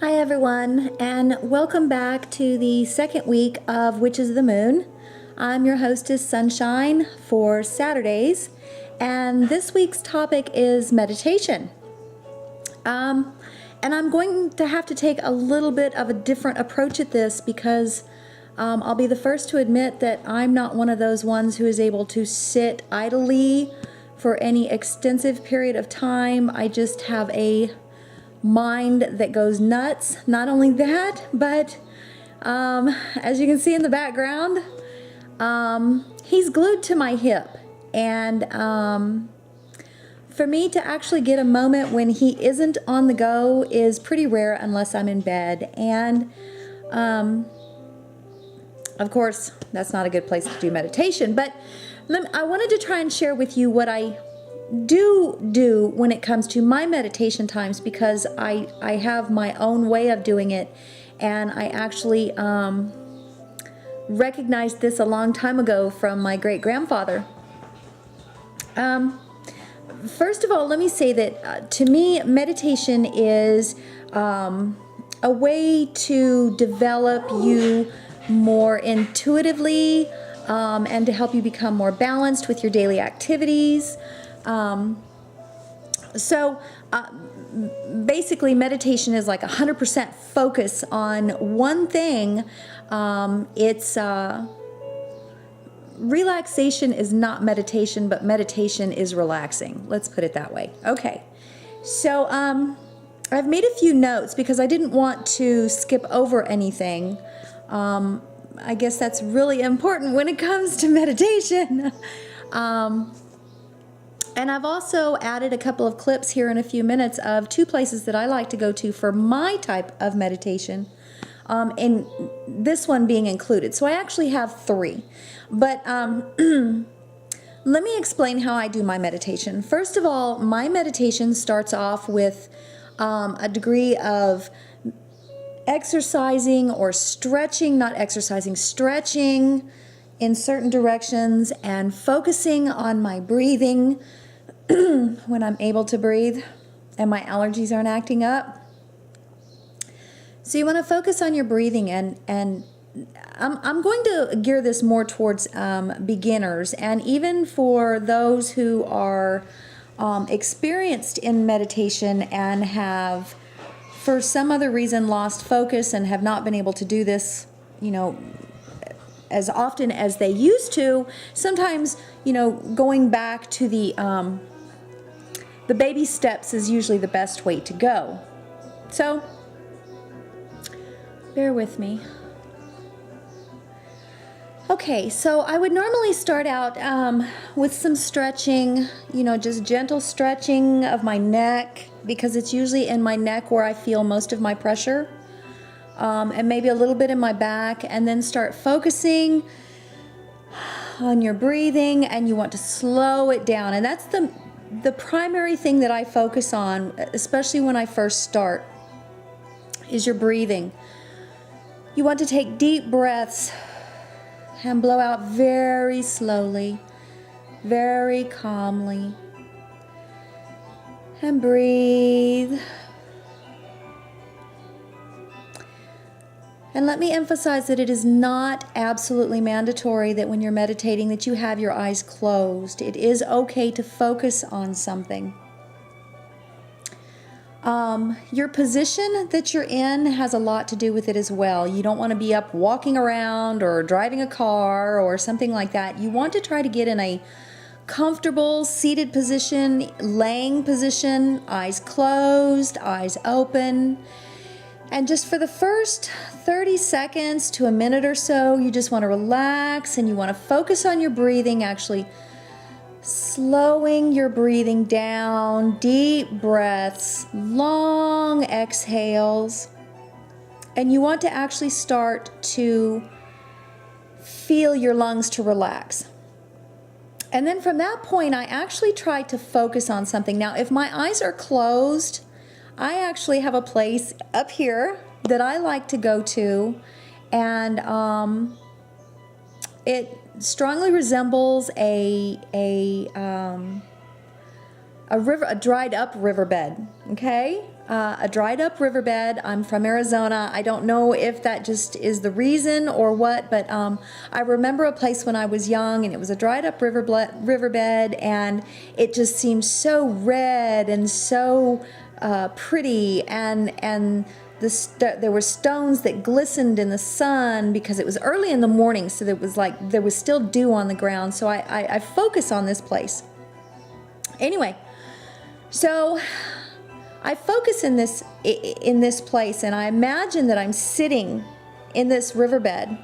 Hi everyone, and welcome back to the second week of Witches of the Moon. I'm your hostess Sunshine for Saturdays, and this week's topic is meditation. And I'm going to have to take a little bit of a different approach at this because I'll be the first to admit that I'm not one of those ones who is able to sit idly for any extensive period of time. I just have a mind that goes nuts. Not only that, but as you can see in the background, he's glued to my hip, and for me to actually get a moment when he isn't on the go is pretty rare unless I'm in bed. And of course that's not a good place to do meditation, but I wanted to try and share with you what I do when it comes to my meditation times, because I have my own way of doing it, and I actually recognized this a long time ago from my great-grandfather. First of all, let me say that to me, meditation is a way to develop you more intuitively and to help you become more balanced with your daily activities. Basically, meditation is like 100% focus on one thing. Relaxation is not meditation, but meditation is relaxing. Let's put it that way. Okay, so I've made a few notes because I didn't want to skip over anything. I guess that's really important when it comes to meditation. And I've also added a couple of clips here in a few minutes of two places that I like to go to for my type of meditation, and this one being included. So I actually have three. But let me explain how I do my meditation. First of all, my meditation starts off with a degree of exercising or stretching, not exercising, stretching in certain directions and focusing on my breathing when I'm able to breathe and my allergies aren't acting up. So you want to focus on your breathing, and I'm going to gear this more towards beginners, and even for those who are experienced in meditation and have for some other reason lost focus and have not been able to do this, as often as they used to. Sometimes, going back to the baby steps is usually the best way to go. So, bear with me. Okay, so I would normally start out with some stretching, just gentle stretching of my neck, because it's usually in my neck where I feel most of my pressure, and maybe a little bit in my back, and then start focusing on your breathing, and you want to slow it down. And that's the primary thing that I focus on, especially when I first start, is your breathing. You want to take deep breaths and blow out very slowly, very calmly, and breathe. And let me emphasize that it is not absolutely mandatory that when you're meditating that you have your eyes closed. It is okay to focus on something. Your position that you're in has a lot to do with it as well. You don't want to be up walking around or driving a car or something like that. You want to try to get in a comfortable seated position, laying position, eyes closed, eyes open. And just for the first 30 seconds to a minute or so, you just want to relax and you want to focus on your breathing, actually slowing your breathing down, deep breaths, long exhales. And you want to actually start to feel your lungs to relax. And then from that point, I actually try to focus on something. Now, if my eyes are closed, I actually have a place up here that I like to go to, and it strongly resembles a river, a dried up riverbed. Okay, a dried up riverbed. I'm from Arizona. I don't know if that just is the reason or what, but I remember a place when I was young and it was a dried up riverbed, and it just seemed so red and so pretty, and there were stones that glistened in the sun because it was early in the morning, so there was still dew on the ground. So I focus on this place. Anyway, so I focus in this place, and I imagine that I'm sitting in this riverbed,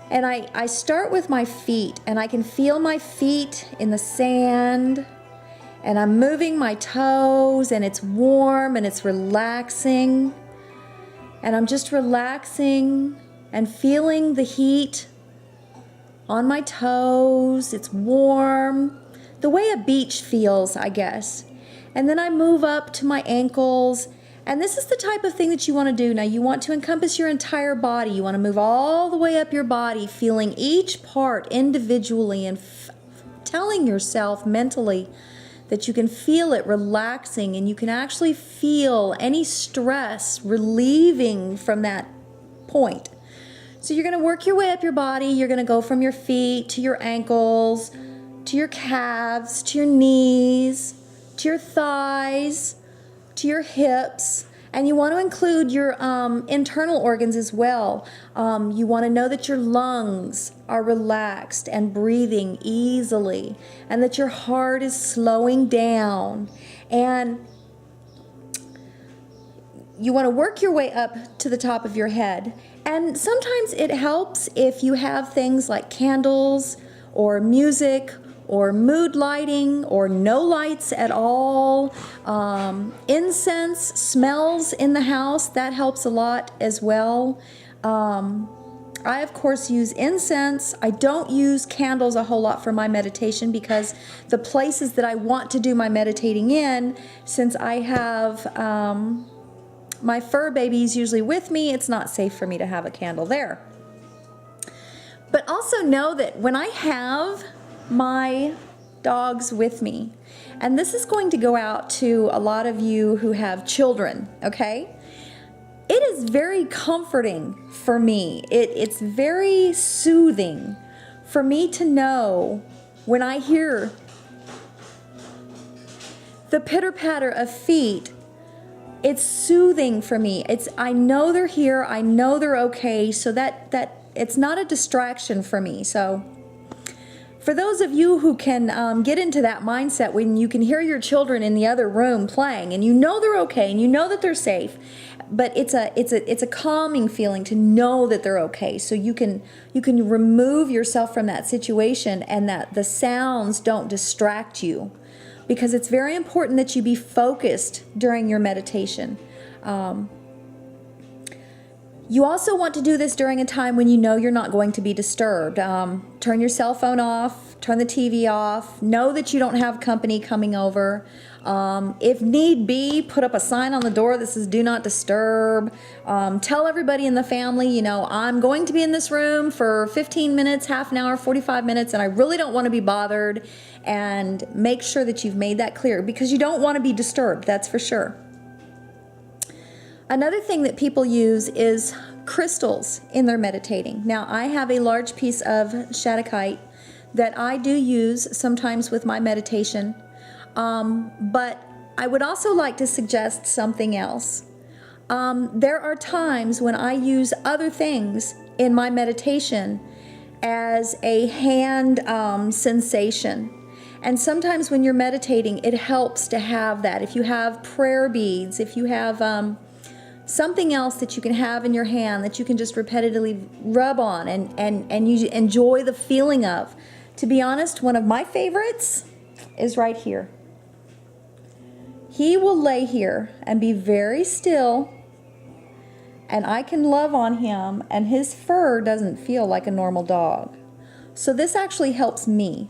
and I start with my feet, and I can feel my feet in the sand, and I'm moving my toes, and it's warm and it's relaxing, and I'm just relaxing and feeling the heat on my toes. It's warm, the way a beach feels, I guess. And then I move up to my ankles, and this is the type of thing that you want to do. Now, you want to encompass your entire body. You want to move all the way up your body, feeling each part individually, and telling yourself mentally that you can feel it relaxing, and you can actually feel any stress relieving from that point. So you're going to work your way up your body. You're going to go from your feet to your ankles, to your calves, to your knees, to your thighs, to your hips, and you want to include your internal organs as well. You want to know that your lungs are relaxed and breathing easily, and that your heart is slowing down, and you want to work your way up to the top of your head. And sometimes it helps if you have things like candles or music or mood lighting, or no lights at all. Incense, smells in the house, that helps a lot as well. I, of course, use incense. I don't use candles a whole lot for my meditation, because the places that I want to do my meditating in, since I have my fur babies usually with me, it's not safe for me to have a candle there. But also know that when I have my dogs with me, and this is going to go out to a lot of you who have children, okay? It is very comforting for me. It's very soothing for me to know when I hear the pitter-patter of feet. It's soothing for me. I know they're here, I know they're okay, so that it's not a distraction for me. So for those of you who can get into that mindset when you can hear your children in the other room playing, and you know they're okay, and you know that they're safe, but it's a calming feeling to know that they're okay. So you can remove yourself from that situation, and that the sounds don't distract you, because it's very important that you be focused during your meditation. You also want to do this during a time when you know you're not going to be disturbed. Turn your cell phone off, turn the TV off, know that you don't have company coming over. If need be, put up a sign on the door that says do not disturb. Tell everybody in the family, I'm going to be in this room for 15 minutes, half an hour, 45 minutes, and I really don't want to be bothered. And make sure that you've made that clear, because you don't want to be disturbed, that's for sure. Another thing that people use is crystals in their meditating. Now, I have a large piece of shadakite that I do use sometimes with my meditation, but I would also like to suggest something else. There are times when I use other things in my meditation as a hand sensation. And sometimes when you're meditating, it helps to have that. If you have prayer beads, if you have something else that you can have in your hand that you can just repetitively rub on and you enjoy the feeling of. To be honest, one of my favorites is right here. He will lay here and be very still, and I can love on him, and his fur doesn't feel like a normal dog. So this actually helps me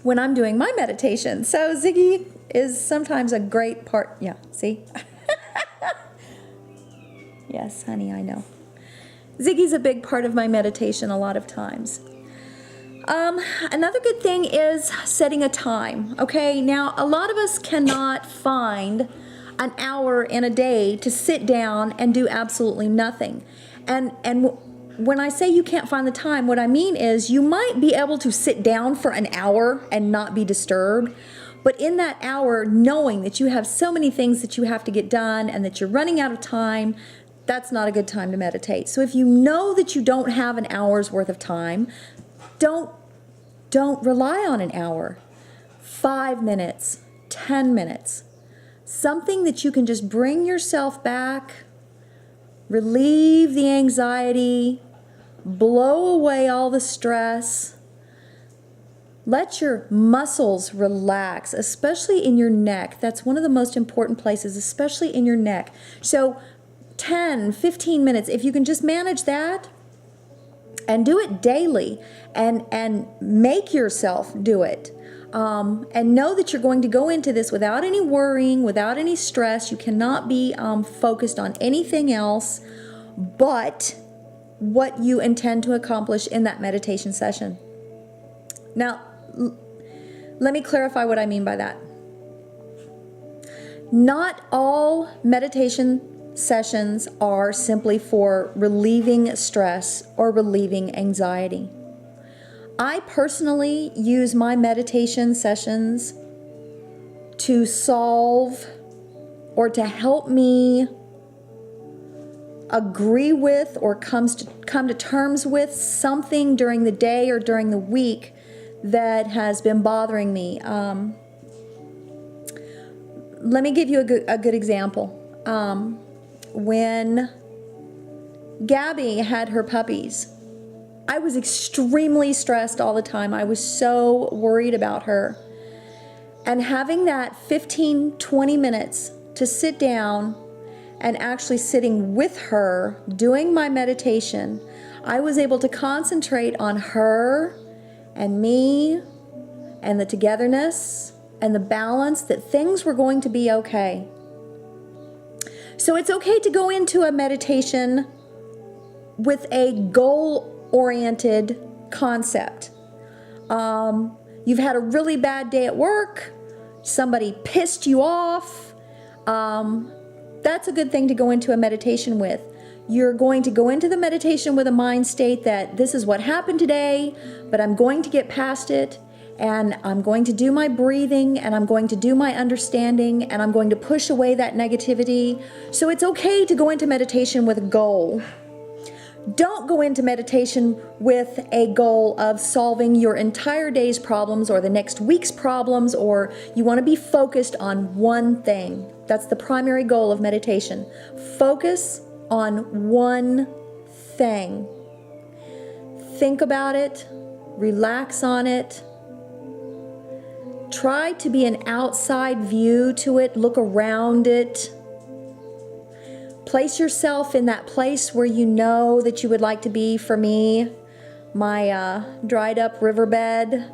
when I'm doing my meditation. So Ziggy is sometimes a great part. Yeah, see? Yes, honey, I know. Ziggy's a big part of my meditation a lot of times. Another good thing is setting a time. Okay, now a lot of us cannot find an hour in a day to sit down and do absolutely nothing. And when I say you can't find the time, what I mean is you might be able to sit down for an hour and not be disturbed. But in that hour, knowing that you have so many things that you have to get done and that you're running out of time, that's not a good time to meditate. So if you know that you don't have an hour's worth of time, don't rely on an hour. 5 minutes, 10 minutes. Something that you can just bring yourself back, relieve the anxiety, blow away all the stress. Let your muscles relax, especially in your neck. That's one of the most important places, especially in your neck. So 10, 15 minutes, if you can just manage that and do it daily and make yourself do it. And know that you're going to go into this without any worrying, without any stress. You cannot be focused on anything else but what you intend to accomplish in that meditation session. Now, let me clarify what I mean by that. Not all meditation sessions are simply for relieving stress or relieving anxiety. I personally use my meditation sessions to solve or to help me agree with or come to terms with something during the day or during the week that has been bothering me. Let me give you a good example. When Gabby had her puppies, I was extremely stressed all the time. I was so worried about her. And having that 15, 20 minutes to sit down and actually sitting with her, doing my meditation, I was able to concentrate on her and me and the togetherness and the balance, that things were going to be okay. So it's okay to go into a meditation with a goal-oriented concept. You've had a really bad day at work, somebody pissed you off, that's a good thing to go into a meditation with. You're going to go into the meditation with a mind state that this is what happened today, but I'm going to get past it, and I'm going to do my breathing, and I'm going to do my understanding, and I'm going to push away that negativity. So it's okay to go into meditation with a goal. Don't go into meditation with a goal of solving your entire day's problems or the next week's problems, or you want to be focused on one thing. That's the primary goal of meditation. Focus on one thing. Think about it, relax on it. Try to be an outside view to it, look around it. Place yourself in that place where you know that you would like to be. For me, my dried up riverbed,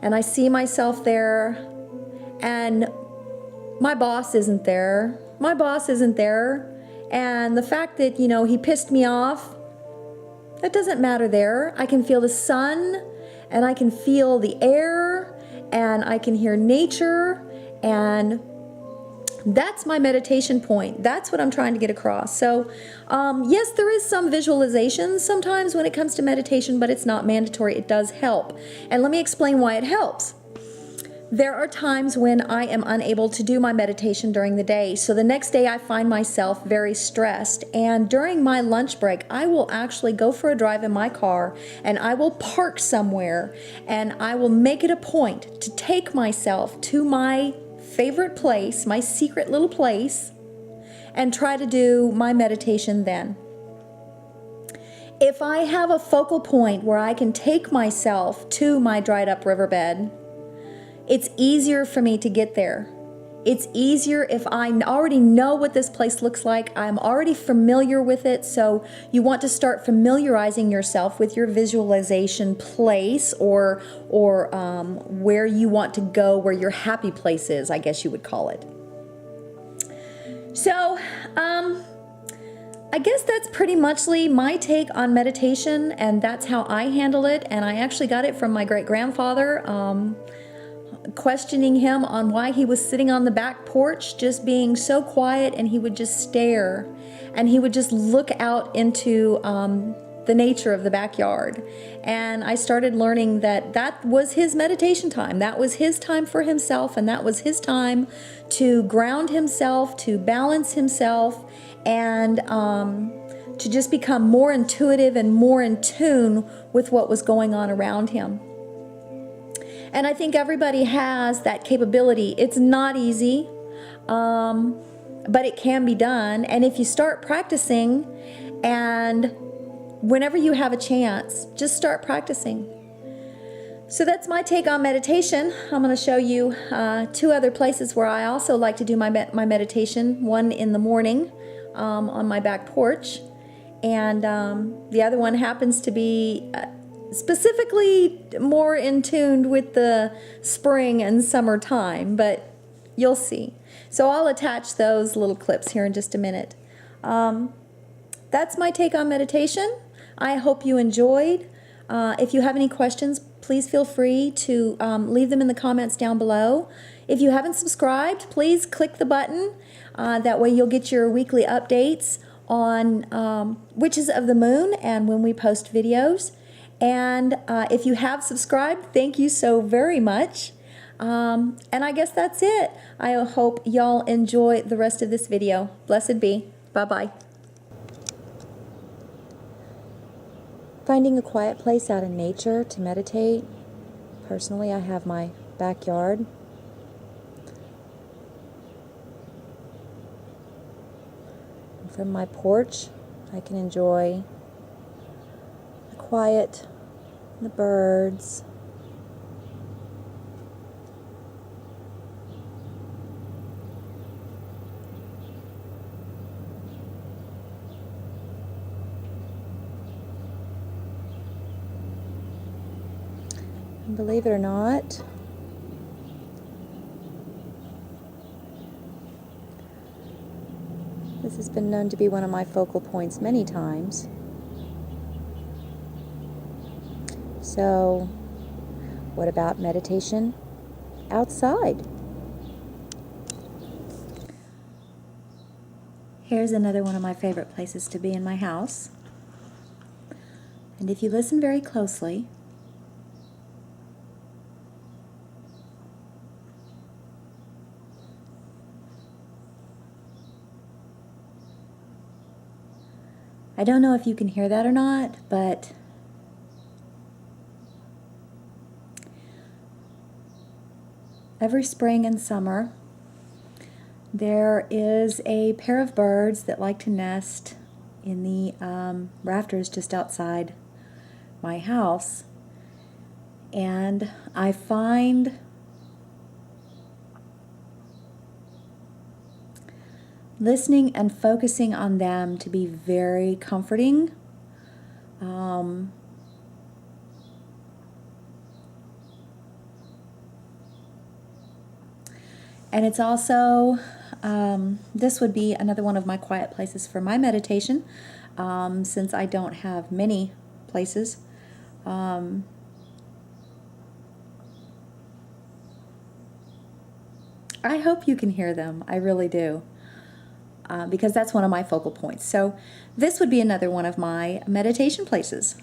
and I see myself there, and my boss isn't there. My boss isn't there, and the fact that, you know, he pissed me off, that doesn't matter there. I can feel the sun, and I can feel the air, and I can hear nature, and that's my meditation point. That's what I'm trying to get across. So, yes, there is some visualization sometimes when it comes to meditation, but it's not mandatory. It does help. And let me explain why it helps. There are times when I am unable to do my meditation during the day. So the next day I find myself very stressed. And during my lunch break, I will actually go for a drive in my car, and I will park somewhere, and I will make it a point to take myself to my favorite place, my secret little place, and try to do my meditation then. If I have a focal point where I can take myself to my dried up riverbed, it's easier for me to get there. It's easier if I already know what this place looks like. I'm already familiar with it. So you want to start familiarizing yourself with your visualization place, or where you want to go, where your happy place is, I guess you would call it. So I guess that's pretty muchly my take on meditation, and that's how I handle it. And I actually got it from my great-grandfather. questioning him on why he was sitting on the back porch just being so quiet, and he would just stare and he would just look out into the nature of the backyard. And I started learning that that was his meditation time. That was his time for himself, and that was his time to ground himself, to balance himself, and to just become more intuitive and more in tune with what was going on around him. And I think everybody has that capability. It's not easy, but it can be done. And if you start practicing, and whenever you have a chance, just start practicing. So that's my take on meditation. I'm going to show you 2 other places where I also like to do my meditation. One in the morning on my back porch, and the other one happens to be specifically more in tune with the spring and summertime, but you'll see. So I'll attach those little clips here in just a minute. That's my take on meditation. I hope you enjoyed. If you have any questions, please feel free to leave them in the comments down below. If you haven't subscribed, please click the button. That way you'll get your weekly updates on Witches of the Moon and when we post videos. And if you have subscribed, thank you so very much. And I guess that's it. I hope y'all enjoy the rest of this video. Blessed be. Bye-bye. Finding a quiet place out in nature to meditate. Personally, I have my backyard. And from my porch, I can enjoy the quiet, the birds, and believe it or not, this has been known to be one of my focal points many times. So, what about meditation outside? Here's another one of my favorite places to be in my house. And if you listen very closely, I don't know if you can hear that or not, but every spring and summer there is a pair of birds that like to nest in the rafters just outside my house, and I find listening and focusing on them to be very comforting. And it's also, this would be another one of my quiet places for my meditation, since I don't have many places. I hope you can hear them. I really do. Because that's one of my focal points. So this would be another one of my meditation places.